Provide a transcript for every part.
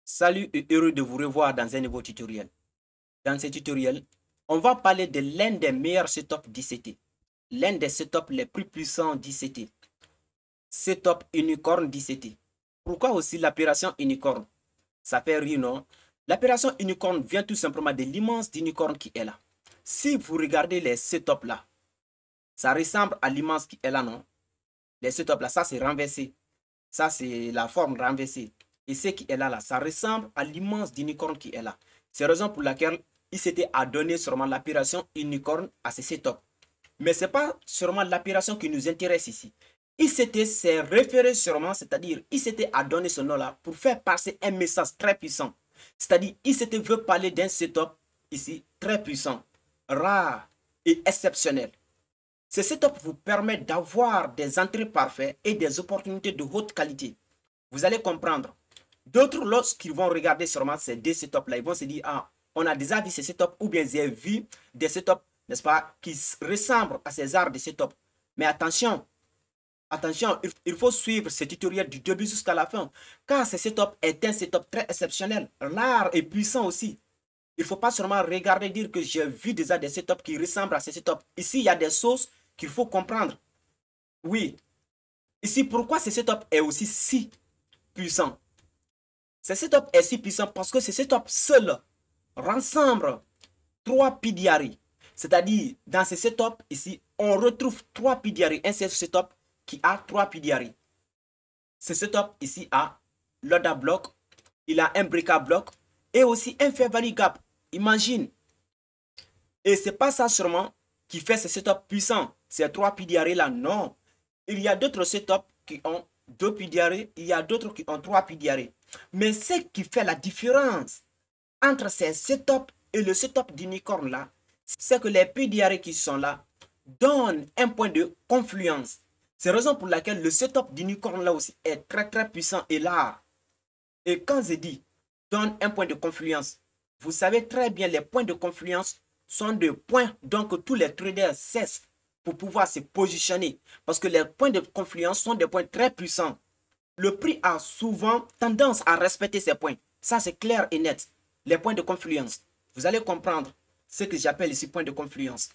Salut et heureux de vous revoir dans un nouveau tutoriel. Dans ce tutoriel, on va parler de l'un des meilleurs setups d'ICT, l'un des setups les plus puissants d'ICT, setup unicorn d'ICT. Pourquoi aussi l'appellation unicorn? Ça fait rire, non? L'appellation unicorn vient tout simplement de l'immense unicorn qui est là. Si vous regardez les setups là, ça ressemble à l'immense qui est là, non? Les setups là, ça c'est renversé. Ça c'est la forme renversée. Et ce qui est là, ça ressemble à l'immense unicorn qui est là. C'est la raison pour laquelle il s'était à donner sûrement l'appellation unicorn à ces setups. Mais ce n'est pas seulement l'appellation qui nous intéresse ici. Il s'est référé sûrement, c'est-à-dire il s'était à donner ce nom-là pour faire passer un message très puissant. C'est-à-dire il s'était veut parler d'un setup ici très puissant, rare et exceptionnel. Ce setup vous permet d'avoir des entrées parfaites et des opportunités de haute qualité. Vous allez comprendre. D'autres, lorsqu'ils vont regarder sûrement ces deux setups-là, ils vont se dire, ah, on a déjà vu ces setups ou bien j'ai vu des setups, n'est-ce pas, qui ressemblent à ces arts de setup. Mais attention, attention, il faut suivre ce tutoriel du début jusqu'à la fin. Car ce setup est un setup très exceptionnel, rare et puissant aussi. Il ne faut pas seulement regarder et dire que j'ai vu déjà des setups qui ressemblent à ces setups. Ici, il y a des choses qu'il faut comprendre. Oui, ici, pourquoi ce setup est aussi si puissant? Ce setup est si puissant parce que ce setup seul rassemble 3 PDRI. C'est-à-dire, dans ce setup ici, on retrouve 3 PDRI. Un seul setup qui a 3 PDRI. Ce setup ici a l'ODA block, il a un breaker block et aussi un fair value gap. Imagine. Et ce n'est pas ça seulement qui fait ce setup puissant. Ces 3 PDRI là, non. Il y a d'autres setups qui ont 2 PDRI, il y a d'autres qui ont 3 PDRI. Mais ce qui fait la différence entre ces setups et le setup d'unicorn là, c'est que les PDRI qui sont là donnent un point de confluence. C'est la raison pour laquelle le setup d'unicorn là aussi est très puissant et rare. Et quand je dis donne un point de confluence, vous savez très bien les points de confluence sont des points donc tous les traders cessent pour pouvoir se positionner. Parce que les points de confluence sont des points très puissants. Le prix a souvent tendance à respecter ces points. Ça, c'est clair et net. Les points de confluence. Vous allez comprendre ce que j'appelle ici points de confluence.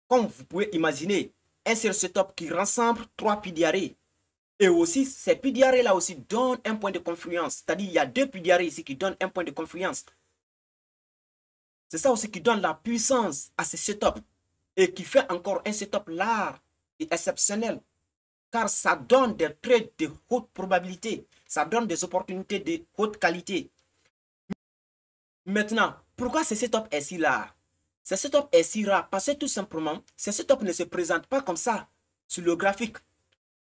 Comme vous pouvez imaginer, un seul setup qui rassemble 3 PDRI. Et aussi, ces PDRI là aussi donnent un point de confluence. C'est-à-dire, il y a 2 PDRI ici qui donnent un point de confluence. C'est ça aussi qui donne la puissance à ces setups. Et qui fait encore un setup rare et exceptionnel. Car ça donne des trades de haute probabilité. Ça donne des opportunités de haute qualité. Maintenant, pourquoi ce setup est si rare? Ce setup est si rare parce que tout simplement, ce setup ne se présente pas comme ça sur le graphique.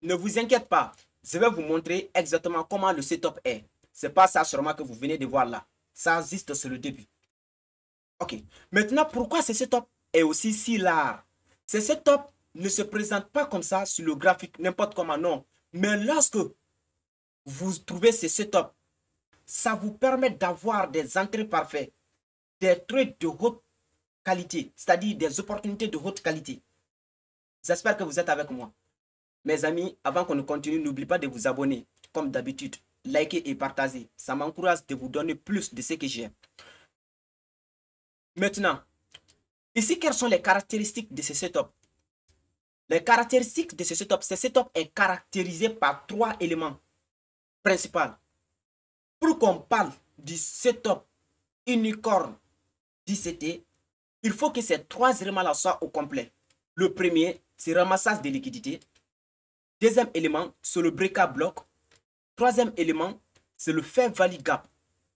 Ne vous inquiétez pas, je vais vous montrer exactement comment le setup est. Ce n'est pas ça sûrement que vous venez de voir là. Ça existe sur le début. Ok. Maintenant, pourquoi ce setup est aussi si rare? Ce setup ne se présente pas comme ça sur le graphique, n'importe comment, non. Mais lorsque vous trouvez ce setup, ça vous permet d'avoir des entrées parfaites, des trades de haute qualité, c'est-à-dire des opportunités de haute qualité. J'espère que vous êtes avec moi. Mes amis, avant qu'on ne continue, n'oubliez pas de vous abonner, comme d'habitude. Likez et partagez. Ça m'encourage de vous donner plus de ce que j'ai. Maintenant, ici, quelles sont les caractéristiques de ce setup? Les caractéristiques de ce setup est caractérisé par 3 éléments principaux. Pour qu'on parle du setup unicorn d'ICT, il faut que ces 3 éléments-là soient au complet. Le premier, c'est ramassage de liquidité. Deuxième élément, c'est le breakout block. Troisième élément, c'est le fair value gap.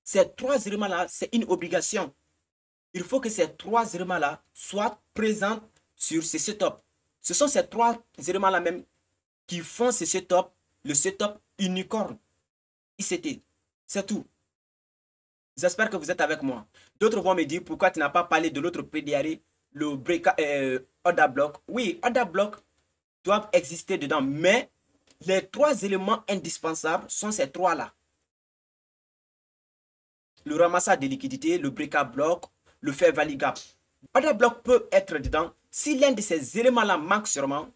Ces 3 éléments-là, c'est une obligation. Il faut que ces 3 éléments-là soient présents sur ce setup. Ce sont ces 3 éléments-là même qui font ce setup, le setup unicorn ICT. C'est tout. J'espère que vous êtes avec moi. D'autres vont me dire pourquoi tu n'as pas parlé de l'autre PDRI, le order block. Oui, order block doivent exister dedans, mais les 3 éléments indispensables sont ces 3-là. Le ramassage de liquidité, le breakout block, le fair value gap. Order block peut être dedans. Si l'un de ces éléments-là manque sûrement,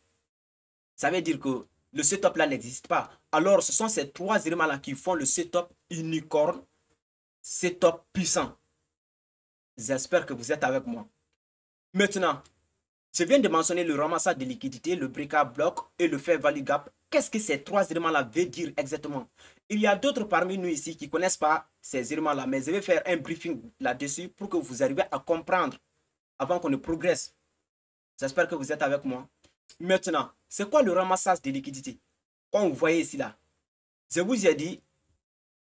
ça veut dire que le setup là n'existe pas. Alors, ce sont ces 3 éléments-là qui font le setup unicorn setup puissant. J'espère que vous êtes avec moi. Maintenant, je viens de mentionner le ramassage de liquidités, le breakout block et le fair value gap. Qu'est-ce que ces trois éléments-là veulent dire exactement? Il y a d'autres parmi nous ici qui ne connaissent pas ces éléments-là, mais je vais faire un briefing là-dessus pour que vous arriviez à comprendre avant qu'on ne progresse. J'espère que vous êtes avec moi. Maintenant, c'est quoi le ramassage de liquidités? Comme vous voyez ici là, je vous ai dit,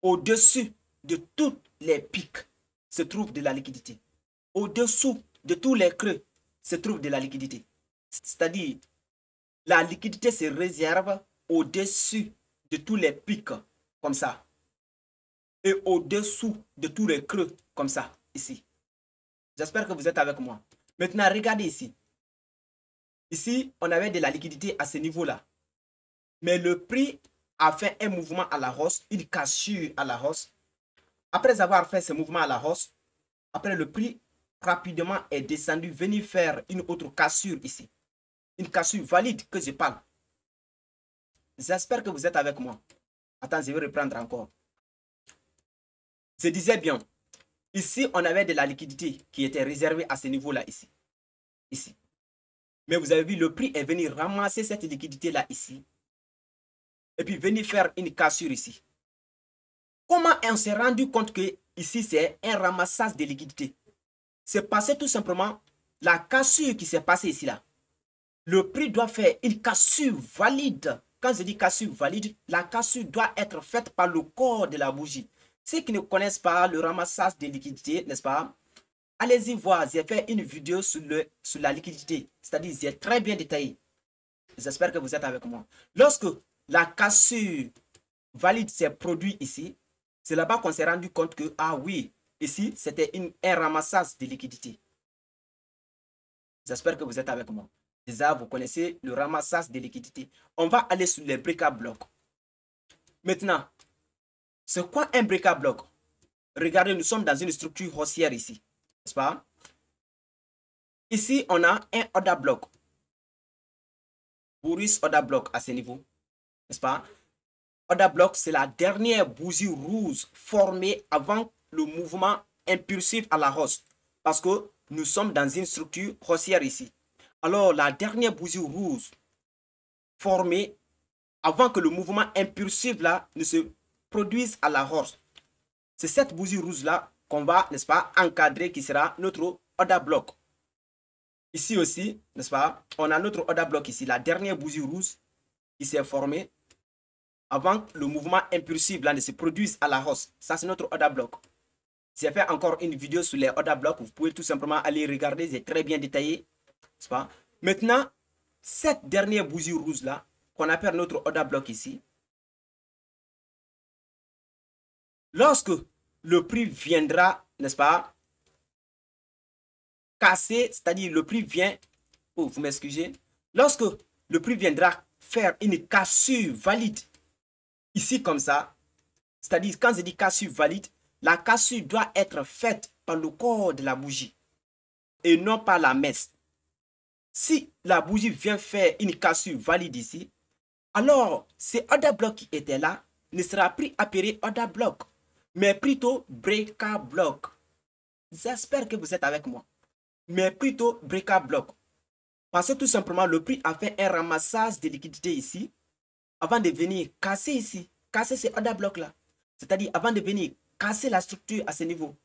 au-dessus de tous les pics se trouve de la liquidité. Au-dessous de tous les creux se trouve de la liquidité. C'est-à-dire, la liquidité se réserve au-dessus de tous les pics, comme ça. Et au-dessous de tous les creux, comme ça, ici. J'espère que vous êtes avec moi. Maintenant, regardez ici. Ici, on avait de la liquidité à ce niveau-là. Mais le prix a fait un mouvement à la hausse, une cassure à la hausse. Après avoir fait ce mouvement à la hausse, après le prix rapidement est descendu, venir faire une autre cassure ici. Une cassure valide que je parle. J'espère que vous êtes avec moi. Attends, je vais reprendre encore. Je disais bien, ici, on avait de la liquidité qui était réservée à ce niveau-là ici. Ici. Mais vous avez vu, le prix est venu ramasser cette liquidité-là ici. Et puis venir faire une cassure ici. Comment on s'est rendu compte que ici, c'est un ramassage de liquidité? C'est passé tout simplement la cassure qui s'est passée ici là. Le prix doit faire une cassure valide. Quand je dis cassure valide, la cassure doit être faite par le corps de la bougie. Ceux qui ne connaissent pas le ramassage des liquidités, n'est-ce pas? Allez-y voir, j'ai fait une vidéo sur la liquidité. C'est-à-dire, c'est très bien détaillé. J'espère que vous êtes avec moi. Lorsque la cassure valide s'est produite ici, c'est là-bas qu'on s'est rendu compte que, ah oui, ici, c'était un ramassage de liquidité. J'espère que vous êtes avec moi. Déjà, vous connaissez le ramassage de liquidités. On va aller sur les break-up blocks. Maintenant, c'est quoi un break-up block? Regardez, nous sommes dans une structure haussière ici. N'est-ce pas? Ici, on a un order block. Bourse order block à ce niveau. N'est-ce pas? Order block, c'est la dernière bougie rouge formée avant le mouvement impulsif à la hausse. Parce que nous sommes dans une structure haussière ici. Alors, la dernière bougie rouge formée avant que le mouvement impulsif là ne se produise à la hausse. C'est cette bougie rouge là qu'on va, n'est-ce pas, encadrer qui sera notre order block. Ici aussi, n'est-ce pas, on a notre order block ici, la dernière bougie rouge qui s'est formée avant que le mouvement impulsif là ne se produise à la hausse. Ça, c'est notre order block. J'ai fait encore une vidéo sur les order blocks. Vous pouvez tout simplement aller regarder, c'est très bien détaillé. N'est-ce pas? Maintenant, cette dernière bougie rouge là, qu'on appelle notre order block ici, lorsque le prix viendra, n'est-ce pas, casser, c'est-à-dire le prix vient, oh, vous m'excusez, lorsque le prix viendra faire une cassure valide, ici comme ça, c'est-à-dire quand je dis cassure valide, la cassure doit être faite par le corps de la bougie et non par la messe. Si la bougie vient faire une cassure valide ici, alors ce order block qui était là ne sera plus appelé order block, mais plutôt breaker block. J'espère que vous êtes avec moi. Mais plutôt breaker block. Parce que tout simplement, le prix a fait un ramassage de liquidités ici, avant de venir casser ici, casser ces order blocs là. C'est-à-dire avant de venir casser la structure à ce niveau.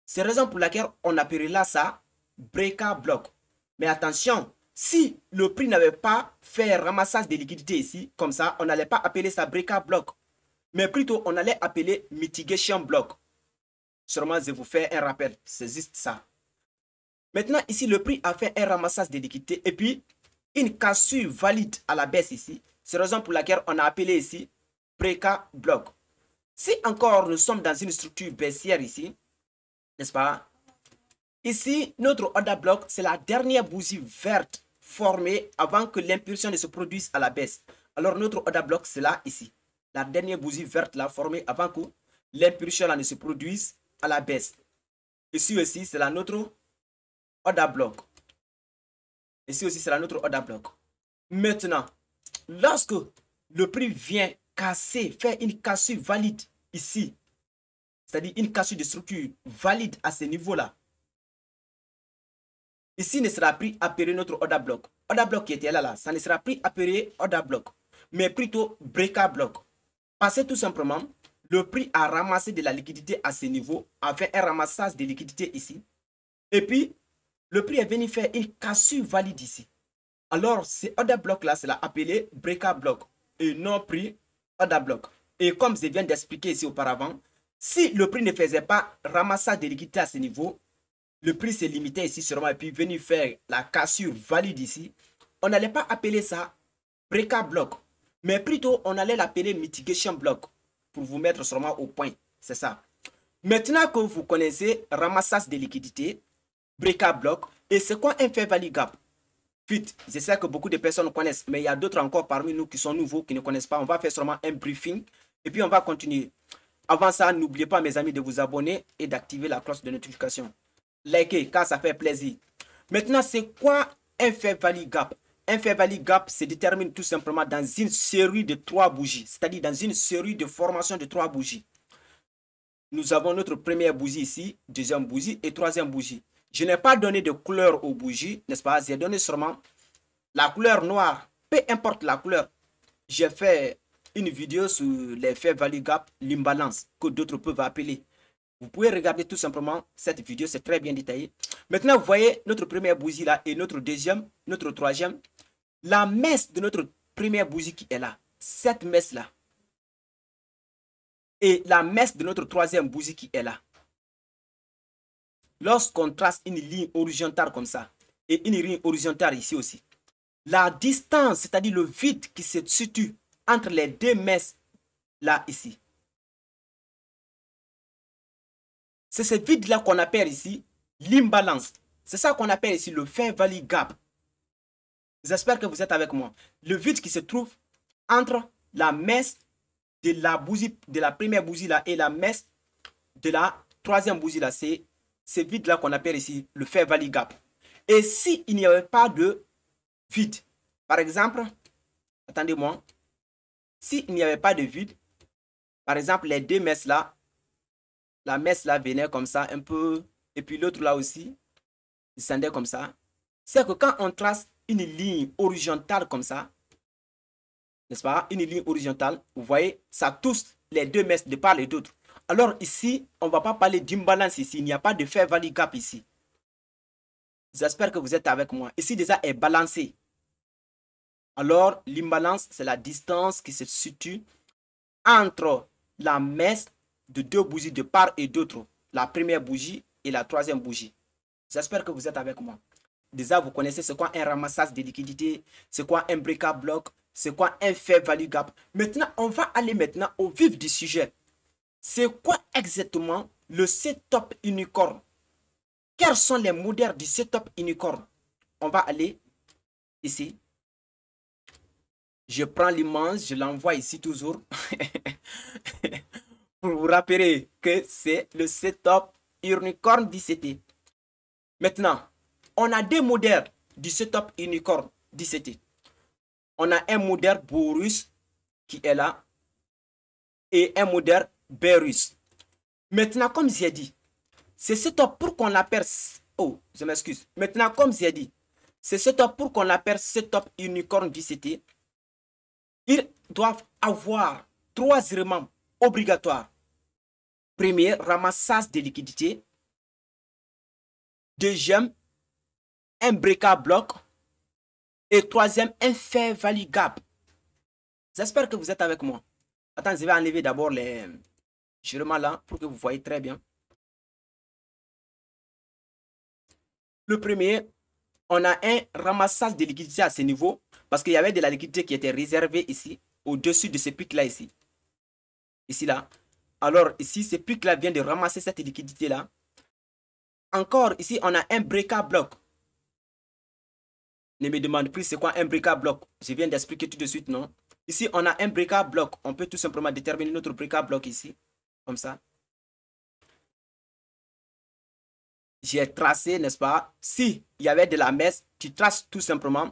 C'est la raison pour laquelle on appellera ça breaker block. Mais attention, si le prix n'avait pas fait un ramassage de liquidités ici, comme ça, on n'allait pas appeler ça breaker block. Mais plutôt, on allait appeler mitigation block. Sûrement, je vous fais un rappel. C'est juste ça. Maintenant, ici, le prix a fait un ramassage de liquidités et puis une cassure valide à la baisse ici. C'est la raison pour laquelle on a appelé ici breaker block. Si encore nous sommes dans une structure baissière ici, n'est-ce pas? Ici, notre order block, c'est la dernière bougie verte formée avant que l'impulsion ne se produise à la baisse. Alors, notre order block, c'est là, ici. La dernière bougie verte là formée avant que l'impulsion ne se produise à la baisse. Ici aussi, c'est la notre order block. Ici aussi, c'est la notre order block. Maintenant, lorsque le prix vient casser, faire une cassure valide ici, c'est-à-dire une cassure de structure valide à ce niveau-là, ici ne sera plus appelé notre order block. Order block qui était là, ça ne sera plus appelé order block, mais plutôt breaker block. Parce que tout simplement, le prix a ramassé de la liquidité à ce niveau, a fait un ramassage de liquidité ici. Et puis, le prix est venu faire une cassure valide ici. Alors, ce order block là, c'est appelé breaker block et non prix order block. Et comme je viens d'expliquer ici auparavant, si le prix ne faisait pas ramassage de liquidité à ce niveau, le prix se limitait ici seulement et puis venir faire la cassure valide ici, on n'allait pas appeler ça breaker block, mais plutôt on allait l'appeler mitigation block pour vous mettre seulement au point. C'est ça. Maintenant que vous connaissez ramassage de liquidité, breaker block, et c'est quoi un fair value gap? Vite, je sais que beaucoup de personnes connaissent, mais il y a d'autres encore parmi nous qui sont nouveaux, qui ne connaissent pas. On va faire seulement un briefing et puis on va continuer. Avant ça, n'oubliez pas, mes amis, de vous abonner et d'activer la cloche de notification. Likez, car ça fait plaisir. Maintenant, c'est quoi un fair value gap? Un fair value gap se détermine tout simplement dans une série de 3 bougies, c'est-à-dire dans une série de formations de 3 bougies. Nous avons notre première bougie ici, deuxième bougie et troisième bougie. Je n'ai pas donné de couleur aux bougies, n'est-ce pas? J'ai donné seulement la couleur noire. Peu importe la couleur. J'ai fait une vidéo sur les fair value gap, l'imbalance, que d'autres peuvent appeler. Vous pouvez regarder tout simplement cette vidéo, c'est très bien détaillé. Maintenant, vous voyez notre première bougie là et notre deuxième, notre troisième. La mèche de notre première bougie qui est là, cette mèche là. Et la mèche de notre troisième bougie qui est là. Lorsqu'on trace une ligne horizontale comme ça, et une ligne horizontale ici aussi, la distance, c'est-à-dire le vide qui se situe entre les deux mèches là, ici, c'est ce vide-là qu'on appelle ici l'imbalance. C'est ça qu'on appelle ici le fair value gap. J'espère que vous êtes avec moi. Le vide qui se trouve entre la mèche de la bougie, de la première bougie là et la mèche de la troisième bougie là, c'est ce vide-là qu'on appelle ici le fair value gap. Et s'il n'y avait pas de vide, par exemple, attendez-moi, s'il n'y avait pas de vide, par exemple, les deux mèches là, la mèche là venait comme ça un peu, et puis l'autre là aussi, descendait comme ça. C'est que quand on trace une ligne horizontale comme ça, n'est-ce pas, une ligne horizontale, vous voyez, ça touche les deux mèches de part et d'autre. Alors ici, on ne va pas parler d'imbalance ici, il n'y a pas de fair value gap ici. J'espère que vous êtes avec moi. Ici déjà est balancé. Alors l'imbalance, c'est la distance qui se situe entre la mèche de deux bougies de part et d'autre, la première bougie et la troisième bougie. J'espère que vous êtes avec moi. Déjà, vous connaissez c'est quoi un ramassage de liquidité, c'est quoi un breaker block, c'est quoi un fair value gap. Maintenant, on va aller maintenant au vif du sujet. C'est quoi exactement le setup unicorn? Quels sont les modèles du setup unicorn? On va aller ici. Je prends l'image, je l'envoie ici toujours. Pour vous rappeler que c'est le setup unicorn d'ICT. Maintenant, on a deux modèles du setup unicorn d'ICT. On a un modèle Borus qui est là et un modèle Berus. Maintenant, comme j'ai dit, c'est setup pour qu'on l'appelle... Oh, je m'excuse. Maintenant, comme j'ai dit, c'est setup pour qu'on l'appelle setup unicorn d'ICT. Ils doivent avoir 3 éléments obligatoires. Premier, ramassage de liquidité. Deuxième, un breaker block. Et troisième, un fair value gap. J'espère que vous êtes avec moi. Attends, je vais enlever d'abord les jugements là pour que vous voyez très bien. Le premier, on a un ramassage de liquidité à ce niveau parce qu'il y avait de la liquidité qui était réservée ici, au-dessus de ce pic-là ici. Ici, là. Alors, ici, ce pic-là vient de ramasser cette liquidité-là. Encore, ici, on a un breaker block. Ne me demande plus c'est quoi un breaker block. Je viens d'expliquer tout de suite, non? Ici, on a un breaker block. On peut tout simplement déterminer notre breaker block ici. Comme ça. J'ai tracé, n'est-ce pas? Si il y avait de la mèche, tu traces tout simplement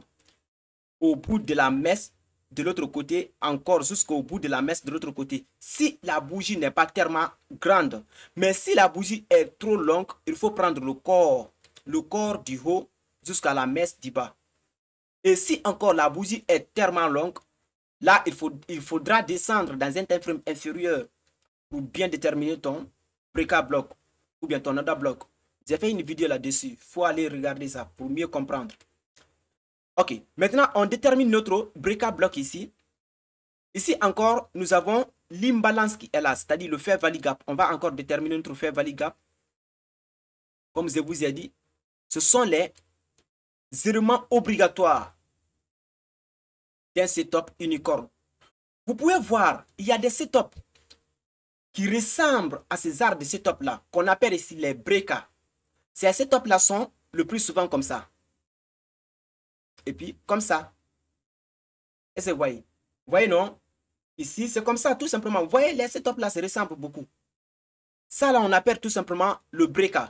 au bout de la mèche de l'autre côté, encore jusqu'au bout de la mèche de l'autre côté. Si la bougie n'est pas tellement grande, mais si la bougie est trop longue, il faut prendre le corps du haut jusqu'à la mèche du bas. Et si encore la bougie est tellement longue, là, il faudra descendre dans un timeframe inférieur pour bien déterminer ton breaker block ou bien ton order block. J'ai fait une vidéo là-dessus. Il faut aller regarder ça pour mieux comprendre. Ok, maintenant on détermine notre breaker block ici. Ici encore, nous avons l'imbalance qui est là, c'est-à-dire le fair value gap. On va encore déterminer notre fair value gap. Comme je vous ai dit, ce sont les éléments obligatoires d'un setup unicorn. Vous pouvez voir, il y a des setups qui ressemblent à ces arts de setup là, qu'on appelle ici les breakers. Ces setups là sont le plus souvent comme ça. Et puis comme ça. Et c'est, vous voyez non? Ici, c'est comme ça, tout simplement. Vous voyez, les setups là se ressemblent beaucoup. Ça là, on appelle tout simplement le breaker.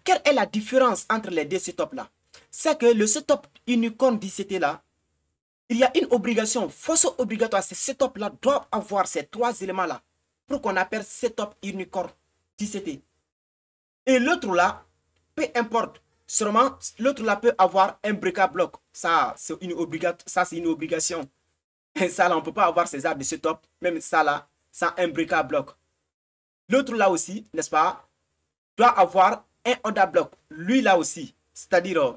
Quelle est la différence entre les deux setups là? C'est que le setup unicorn d'ICT là, il y a une obligation, force obligatoire. Ces setups là doivent avoir ces trois éléments là pour qu'on appelle setup unicorn d'ICT. Et l'autre là, peu importe, seulement l'autre là peut avoir un breaker block. Ça, c'est une obligation. Et ça là, on ne peut pas avoir ces arts de setup, même ça là, sans un breaker block. L'autre là aussi, n'est-ce pas, doit avoir un order block. Lui là aussi, c'est-à-dire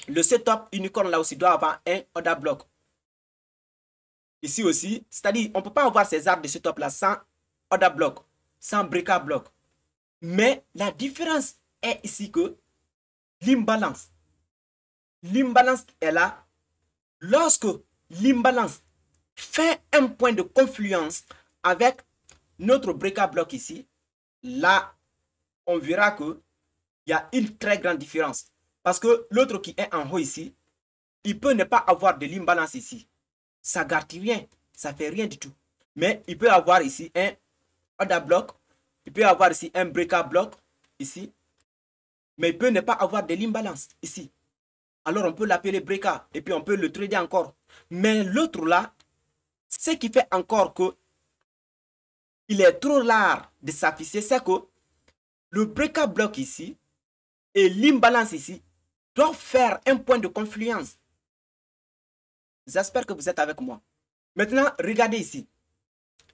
le setup unicorn là aussi doit avoir un order block. Ici aussi, c'est-à-dire on ne peut pas avoir ces arbres de setup là sans order block, sans breaker block. Mais la différence est ici que l'imbalance est là. Lorsque l'imbalance fait un point de confluence avec notre breaker block ici, là, on verra que il y a une très grande différence. Parce que l'autre qui est en haut ici, il peut ne pas avoir de l'imbalance ici. Ça ne garantit rien. Ça ne fait rien du tout. Mais il peut avoir ici un order block. Il peut avoir ici un breaker block ici. Mais il peut ne pas avoir de l'imbalance ici. Alors on peut l'appeler breaker. Et puis on peut le trader encore. Mais l'autre là, ce qui fait encore que il est trop rare de s'afficher, c'est que le breaker block ici et l'imbalance ici doivent faire un point de confluence. J'espère que vous êtes avec moi. Maintenant, regardez ici.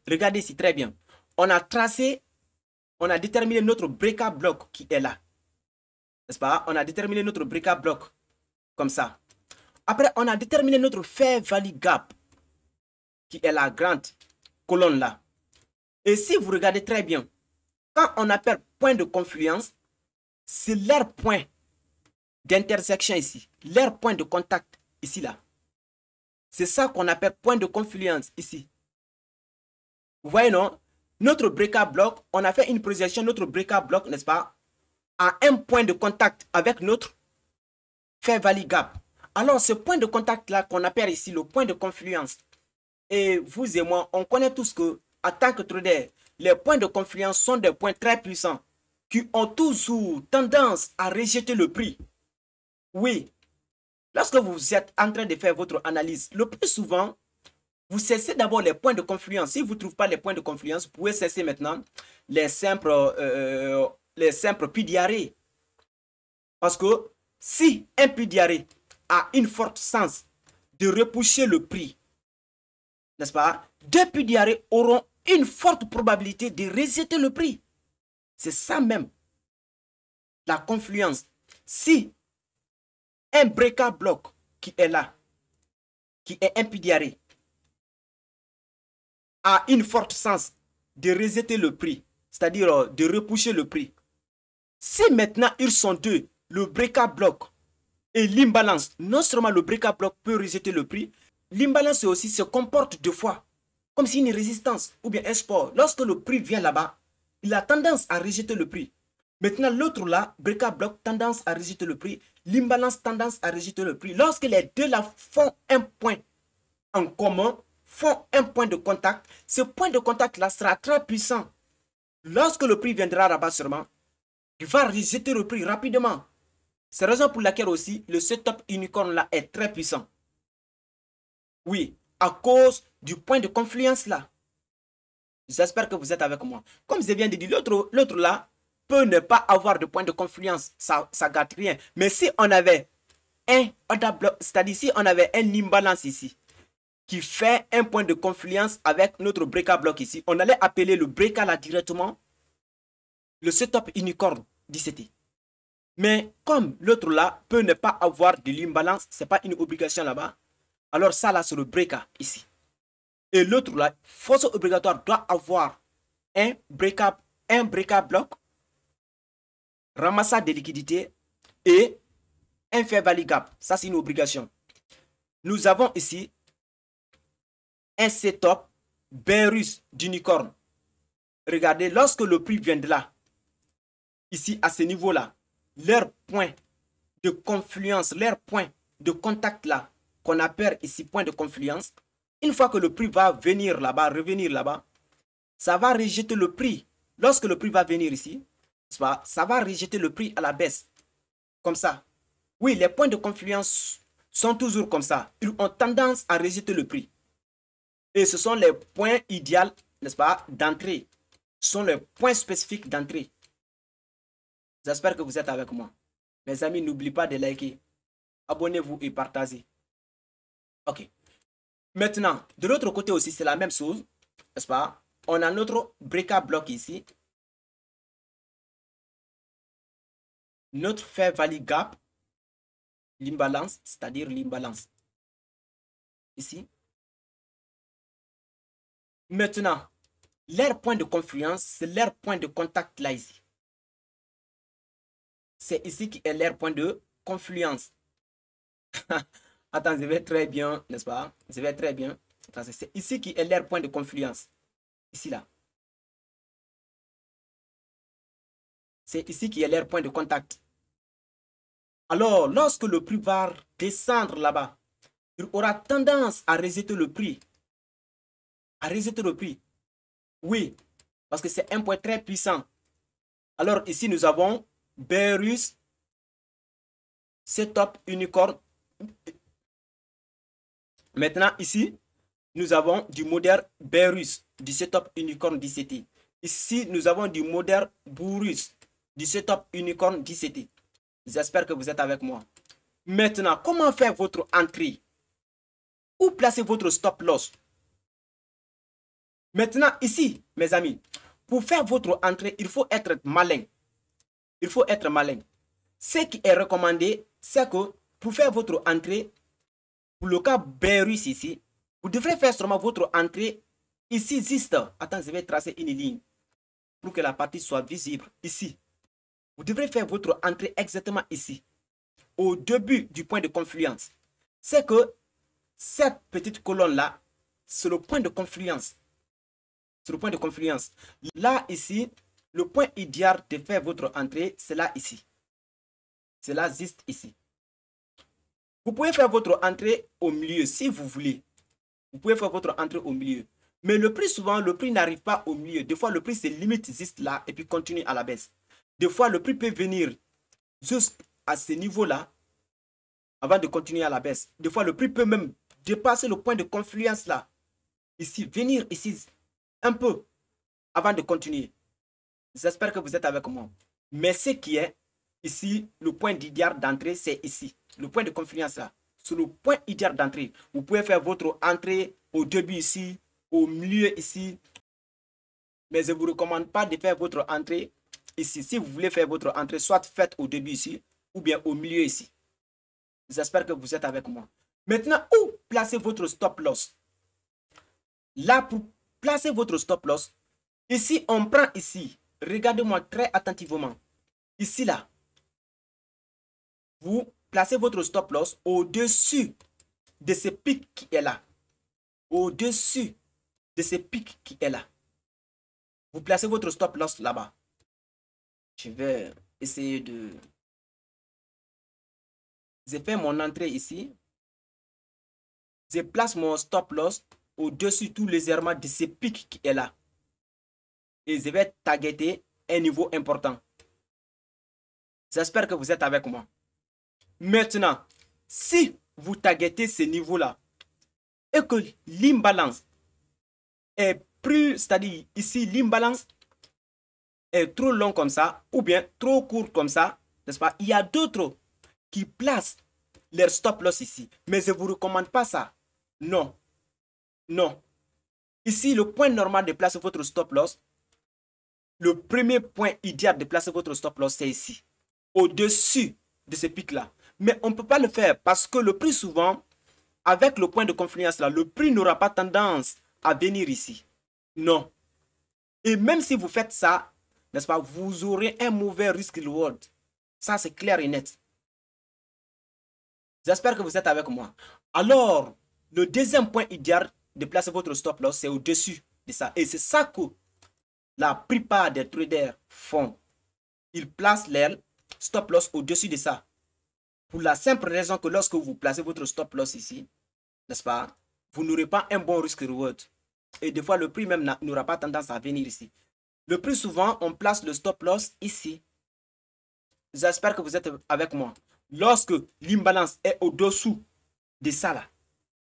Regardez ici, très bien. On a tracé, on a déterminé notre breaker block qui est là. N'est-ce pas? On a déterminé notre breaker block comme ça. Après, on a déterminé notre fair value gap qui est la grande colonne là. Et si vous regardez très bien, quand on appelle point de confluence, c'est leur point d'intersection ici, leur point de contact ici là. C'est ça qu'on appelle point de confluence ici. Vous voyez non? Notre breaker block, on a fait une projection, notre breaker block, n'est-ce pas, à un point de contact avec notre fair value gap. Alors ce point de contact là qu'on appelle ici le point de confluence. Et vous et moi, on connaît tous que en tant que trader, les points de confluence sont des points très puissants qui ont toujours tendance à rejeter le prix. Oui, lorsque vous êtes en train de faire votre analyse, le plus souvent, vous cessez d'abord les points de confluence. Si vous ne trouvez pas les points de confluence, vous pouvez cesser maintenant les simples PDRE. Parce que si un PDRE a une forte sens de repousser le prix, n'est-ce pas, deux PDRE auront une forte probabilité de rejeter le prix. C'est ça même, la confluence. Si un breaker block qui est là, qui est un PDRE, a une forte sens de rejeter le prix, c'est-à-dire de repousser le prix. Si maintenant ils sont deux, le breaker block et l'imbalance, non seulement le breaker block peut rejeter le prix, l'imbalance aussi se comporte deux fois comme si une résistance ou bien un support. Lorsque le prix vient là-bas, il a tendance à rejeter le prix. Maintenant, l'autre là, breaker block, tendance à rejeter le prix. L'imbalance, tendance à rejeter le prix. Lorsque les deux là font un point en commun, font un point de contact, ce point de contact là sera très puissant. Lorsque le prix viendra là-bas seulement, il va rejeter le prix rapidement. C'est la raison pour laquelle aussi le setup unicorn là est très puissant. Oui. à cause du point de confluence là. J'espère que vous êtes avec moi. Comme je viens de dire, l'autre là peut ne pas avoir de point de confluence. Ça gâte rien. Mais si on avait un other block, c'est-à-dire si on avait un imbalance ici, qui fait un point de confluence avec notre breaker block ici, on allait appeler le breaker là directement le setup unicorn d'ICT. Mais comme l'autre là peut ne pas avoir de l'imbalance, ce n'est pas une obligation là-bas, alors ça là c'est le breaker ici. Et l'autre là, force obligatoire doit avoir un breaker block, ramassage de liquidité et un fair value gap. Ça c'est une obligation. Nous avons ici un setup bearish d'unicorn. Regardez, lorsque le prix vient de là, ici à ce niveau-là, leur point de confluence, leur point de contact là, qu'on appelle ici point de confluence, une fois que le prix va venir là-bas, revenir là-bas, ça va rejeter le prix. Lorsque le prix va venir ici, ça va rejeter le prix à la baisse. Comme ça. Oui, les points de confluence sont toujours comme ça. Ils ont tendance à rejeter le prix. Et ce sont les points idéaux, n'est-ce pas, d'entrée. Ce sont les points spécifiques d'entrée. J'espère que vous êtes avec moi. Mes amis, n'oubliez pas de liker. Abonnez-vous et partagez. Ok. Maintenant, de l'autre côté aussi, c'est la même chose. N'est-ce pas? On a notre breaker block ici. Notre fair value gap. L'imbalance, c'est-à-dire l'imbalance. Ici. Maintenant, leur point de confluence, c'est leur point de contact là ici. C'est ici qui est leur point de confluence. Attends, je vais très bien, n'est-ce pas? Je vais très bien. C'est ici qui est leur point de confluence. Ici, là. C'est ici qui est leur point de contact. Alors, lorsque le prix va descendre là-bas, il aura tendance à rejeter le prix. À rejeter le prix. Oui, parce que c'est un point très puissant. Alors, ici, nous avons bearish, setup, unicorn. Maintenant, ici, nous avons du modèle bearish, du setup unicorn d'ICT. Ici, nous avons du modèle bullish, du setup unicorn d'ICT. J'espère que vous êtes avec moi. Maintenant, comment faire votre entrée? Où placer votre stop loss? Maintenant, ici, mes amis, pour faire votre entrée, il faut être malin. Il faut être malin. Ce qui est recommandé, c'est que pour faire votre entrée, pour le cas bearish ici, vous devrez faire seulement votre entrée ici, juste. Attends, je vais tracer une ligne pour que la partie soit visible. Ici, vous devrez faire votre entrée exactement ici, au début du point de confluence. C'est que cette petite colonne-là, c'est le point de confluence. C'est le point de confluence. Là, ici, le point idéal de faire votre entrée, c'est là, ici. C'est là, juste ici. Vous pouvez faire votre entrée au milieu si vous voulez. Vous pouvez faire votre entrée au milieu. Mais le plus souvent, le prix n'arrive pas au milieu. Des fois, le prix se limite juste là et puis continue à la baisse. Des fois, le prix peut venir jusqu'à ce niveau-là avant de continuer à la baisse. Des fois, le prix peut même dépasser le point de confluence là. Ici, venir ici un peu avant de continuer. J'espère que vous êtes avec moi. Mais ce qui est ici, le point idéal d'entrée, c'est ici. Le point de confluence là. C'est le point idéal d'entrée. Vous pouvez faire votre entrée au début ici, au milieu ici. Mais je ne vous recommande pas de faire votre entrée ici. Si vous voulez faire votre entrée, soit faites au début ici, ou bien au milieu ici. J'espère que vous êtes avec moi. Maintenant, où placer votre stop loss? Là, pour placer votre stop loss, ici, on prend ici. Regardez-moi très attentivement. Ici, là. Vous placez votre stop loss au-dessus de ce pic qui est là. Au-dessus de ce pic qui est là. Vous placez votre stop loss là-bas. Je vais essayer de... Je fais mon entrée ici. Je place mon stop loss au-dessus tout légèrement de ce pic qui est là. Et je vais targeter un niveau important. J'espère que vous êtes avec moi. Maintenant, si vous targetez ce niveau-là, et que l'imbalance est plus, c'est-à-dire ici l'imbalance est trop long comme ça ou bien trop court comme ça, n'est-ce pas? Il y a d'autres qui placent leur stop loss ici, mais je ne vous recommande pas ça. Non, non. Ici, le point normal de placer votre stop loss, le premier point idéal de placer votre stop loss, c'est ici, au-dessus de ce pic-là. Mais on ne peut pas le faire parce que le plus souvent, avec le point de confluence là, le prix n'aura pas tendance à venir ici. Non. Et même si vous faites ça, n'est-ce pas, vous aurez un mauvais risk-reward. Ça, c'est clair et net. J'espère que vous êtes avec moi. Alors, le deuxième point idéal de placer votre stop loss, c'est au-dessus de ça. Et c'est ça que la plupart des traders font. Ils placent leur stop loss au-dessus de ça. Pour la simple raison que lorsque vous placez votre stop loss ici, n'est-ce pas, vous n'aurez pas un bon risk-reward. Et des fois, le prix même n'aura pas tendance à venir ici. Le plus souvent, on place le stop loss ici. J'espère que vous êtes avec moi. Lorsque l'imbalance est au-dessous de ça là,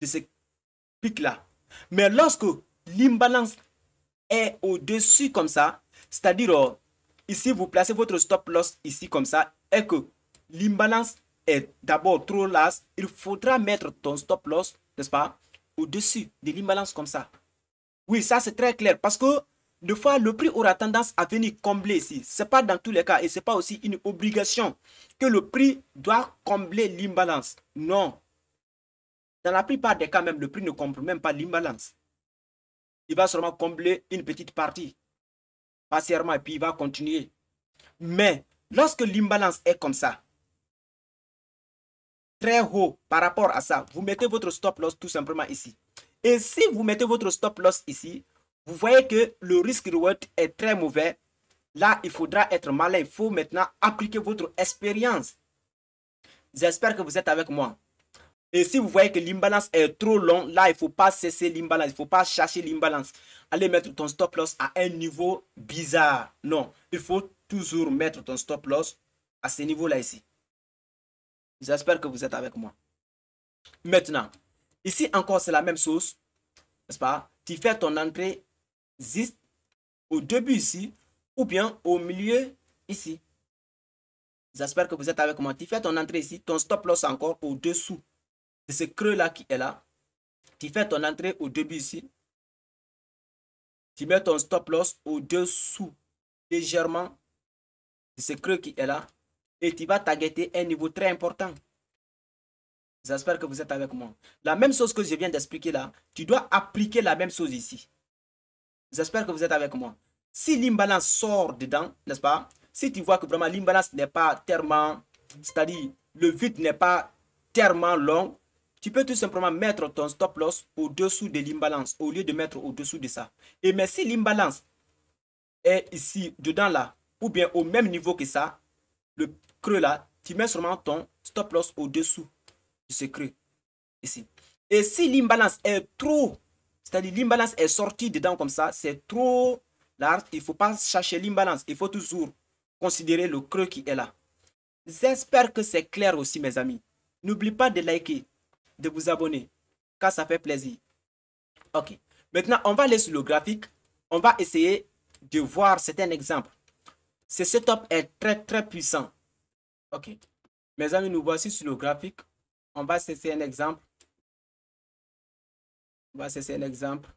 de ce pic là. Mais lorsque l'imbalance est au-dessus comme ça, c'est-à-dire ici vous placez votre stop loss ici comme ça et que l'imbalance est d'abord trop large, il faudra mettre ton stop loss, n'est-ce pas, au-dessus de l'imbalance comme ça. Oui, ça c'est très clair parce que des fois le prix aura tendance à venir combler ici. Ce n'est pas dans tous les cas et ce n'est pas aussi une obligation que le prix doit combler l'imbalance. Non. Dans la plupart des cas même, le prix ne comble même pas l'imbalance. Il va seulement combler une petite partie, partiellement, et puis il va continuer. Mais lorsque l'imbalance est comme ça, très haut par rapport à ça, vous mettez votre stop loss tout simplement ici. Et si vous mettez votre stop loss ici, vous voyez que le risque reward est très mauvais. Là, il faudra être malin. Il faut maintenant appliquer votre expérience. J'espère que vous êtes avec moi. Et si vous voyez que l'imbalance est trop long, là, il ne faut pas cesser l'imbalance. Il ne faut pas chercher l'imbalance. Allez mettre ton stop loss à un niveau bizarre. Non, il faut toujours mettre ton stop loss à ce niveau-là ici. J'espère que vous êtes avec moi. Maintenant, ici encore, c'est la même chose. N'est-ce pas? Tu fais ton entrée juste au début ici ou bien au milieu ici. J'espère que vous êtes avec moi. Tu fais ton entrée ici, ton stop loss encore au-dessous de ce creux-là qui est là. Tu fais ton entrée au début ici. Tu mets ton stop loss au-dessous légèrement de ce creux qui est là. Et tu vas targeter un niveau très important. J'espère que vous êtes avec moi. La même chose que je viens d'expliquer là, tu dois appliquer la même chose ici. J'espère que vous êtes avec moi. Si l'imbalance sort dedans, n'est-ce pas? Si tu vois que vraiment l'imbalance n'est pas tellement, c'est-à-dire le vide n'est pas tellement long, tu peux tout simplement mettre ton stop loss au-dessous de l'imbalance au lieu de mettre au-dessous de ça. Et mais si l'imbalance est ici, dedans là, ou bien au même niveau que ça, le creux là, tu mets seulement ton stop loss au-dessous de ce creux ici. Et si l'imbalance est trop, c'est-à-dire l'imbalance est sortie dedans comme ça, c'est trop large, il ne faut pas chercher l'imbalance, il faut toujours considérer le creux qui est là. J'espère que c'est clair aussi mes amis. N'oubliez pas de liker, de vous abonner, car ça fait plaisir. Ok, maintenant on va aller sur le graphique, on va essayer de voir certains exemples. Ce setup est très puissant. Ok, mes amis, nous voici sur le graphique. On va essayer un exemple. On va essayer un exemple.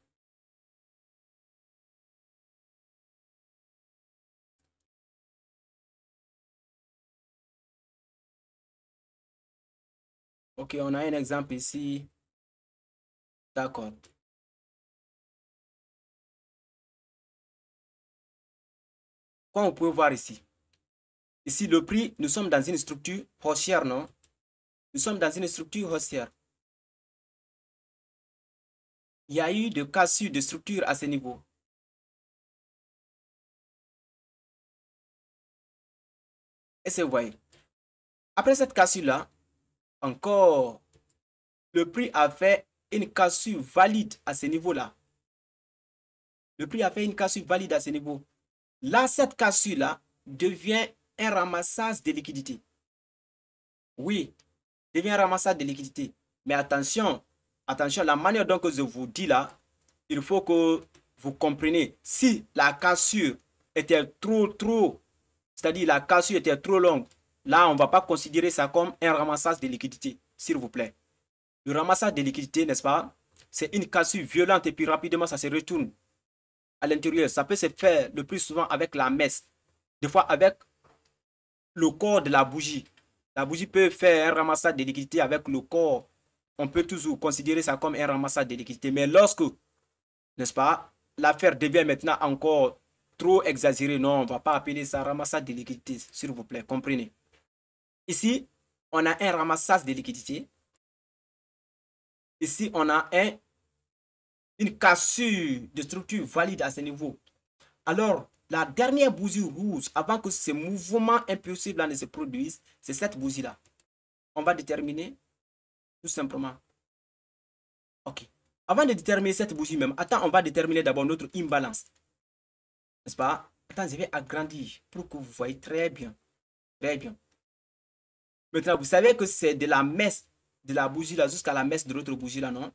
Ok, on a un exemple ici. D'accord. Comme vous pouvez voir ici. Ici, le prix, nous sommes dans une structure haussière, non? Nous sommes dans une structure haussière. Il y a eu de cassures de structure à ce niveau. Et c'est vous voyez. Après cette cassure-là, encore, le prix a fait une cassure valide à ce niveau-là. Le prix a fait une cassure valide à ce niveau. Là, cette cassure-là devient un ramassage de liquidités. Oui, devient un ramassage de liquidités. Mais attention, attention, la manière dont je vous dis là, il faut que vous compreniez. Si la cassure était trop, c'est-à-dire la cassure était trop longue, là, on ne va pas considérer ça comme un ramassage de liquidité, s'il vous plaît. Le ramassage de liquidité, n'est-ce pas? C'est une cassure violente et puis rapidement, ça se retourne à l'intérieur. Ça peut se faire le plus souvent avec la messe. Des fois, avec le corps de la bougie. La bougie peut faire un ramassage de liquidité avec le corps. On peut toujours considérer ça comme un ramassage de liquidité. Mais lorsque, n'est-ce pas, l'affaire devient maintenant encore trop exagérée, non, on ne va pas appeler ça ramassage de liquidité, s'il vous plaît, comprenez. Ici, on a un ramassage de liquidité. Ici, on a une cassure de structure valide à ce niveau. Alors, la dernière bougie rouge, avant que ce mouvement impulsif-là ne se produise, c'est cette bougie-là. On va déterminer tout simplement. OK. Avant de déterminer cette bougie même, attends, on va déterminer d'abord notre imbalance. N'est-ce pas? Attends, je vais agrandir pour que vous voyez très bien. Très bien. Maintenant, vous savez que c'est de la messe de la bougie là jusqu'à la messe de l'autre bougie là, non?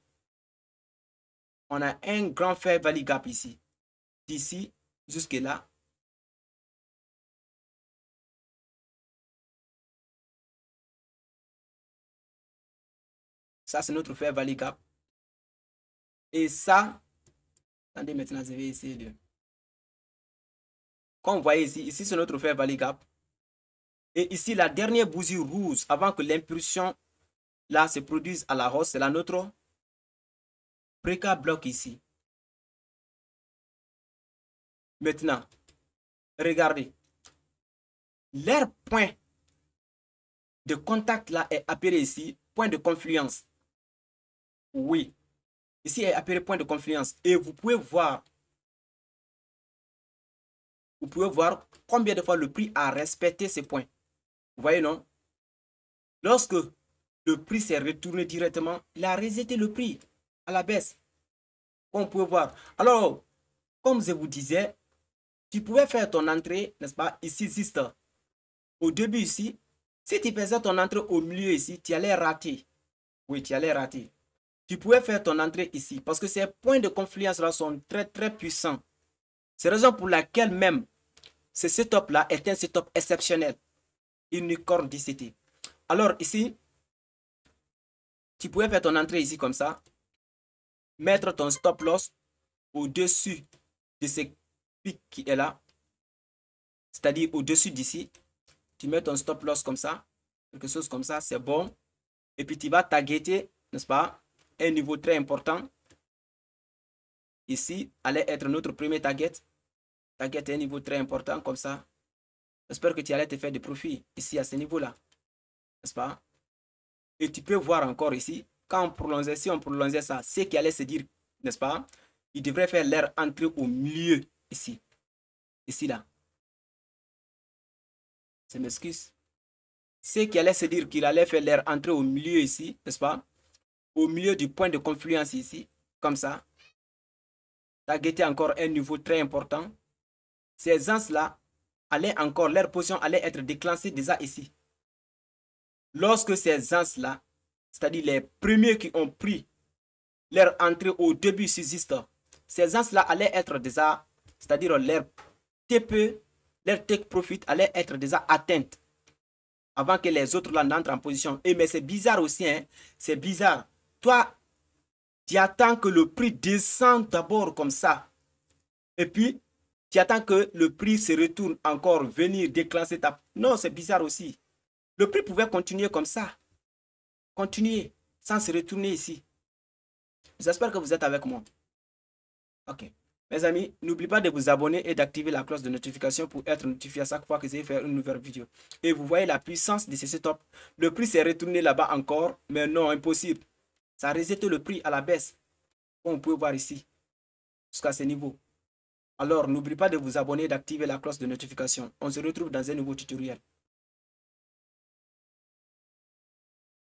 On a un grand fair value gap ici. D'ici jusque là. Ça, c'est notre fair value gap. Et ça, attendez, maintenant, je vais essayer de... Comme vous voyez ici, ici, c'est notre fair value gap. Et ici, la dernière bougie rouge, avant que l'impulsion là se produise à la hausse, c'est la notre breaker block ici. Maintenant, regardez. Leur point de contact là est appelé ici point de confluence. Oui. Ici est appelé point de confluence. Et vous pouvez voir combien de fois le prix a respecté ces points. Vous voyez, non? Lorsque le prix s'est retourné directement, il a rejeté le prix à la baisse. Comme vous pouvez voir. Alors, comme je vous disais, tu pouvais faire ton entrée, n'est-ce pas, ici, juste au début ici. Si tu faisais ton entrée au milieu ici, tu allais rater. Oui, tu allais rater. Tu pouvais faire ton entrée ici parce que ces points de confluence là sont très puissants. C'est la raison pour laquelle même ce setup là est un setup exceptionnel. Unicorn DCT. Alors ici, tu pouvais faire ton entrée ici comme ça. Mettre ton stop loss au-dessus de ce pic qui est là. C'est-à-dire au-dessus d'ici. Tu mets ton stop loss comme ça. Quelque chose comme ça, c'est bon. Et puis tu vas targeter, n'est-ce pas, un niveau très important. Ici, allait être notre premier target. Target un niveau très important comme ça. J'espère que tu allais te faire des profits ici à ce niveau-là. N'est-ce pas? Et tu peux voir encore ici, quand on prolongeait, si on prolongeait ça, ce qui allait se dire, n'est-ce pas? Il devrait faire leur entrée au milieu ici. Ici, là. Je m'excuse. Ce qui allait se dire qu'il allait faire leur entrée au milieu ici, n'est-ce pas? Au milieu du point de confluence ici, comme ça. Targeter encore un niveau très important. Ces ans-là allaient encore, leur position allait être déclenchée déjà ici. Lorsque ces gens-là, c'est-à-dire les premiers qui ont pris leur entrée au début subsiste, ces gens-là allaient être déjà, c'est-à-dire leur TP, leur take profit allait être déjà atteinte avant que les autres là n'entrent en position. Et mais c'est bizarre aussi, hein? C'est bizarre. Toi, tu attends que le prix descende d'abord comme ça. Et puis, tu attends que le prix se retourne encore, venir déclencher ta... Non, c'est bizarre aussi. Le prix pouvait continuer comme ça. Continuer sans se retourner ici. J'espère que vous êtes avec moi. Ok. Mes amis, n'oubliez pas de vous abonner et d'activer la cloche de notification pour être notifié à chaque fois que je vais faire une nouvelle vidéo. Et vous voyez la puissance de ce setup. Le prix s'est retourné là-bas encore, mais non, impossible. Ça a rejeté le prix à la baisse. Comme vous pouvez voir ici, jusqu'à ce niveau. Alors, n'oubliez pas de vous abonner et d'activer la cloche de notification. On se retrouve dans un nouveau tutoriel.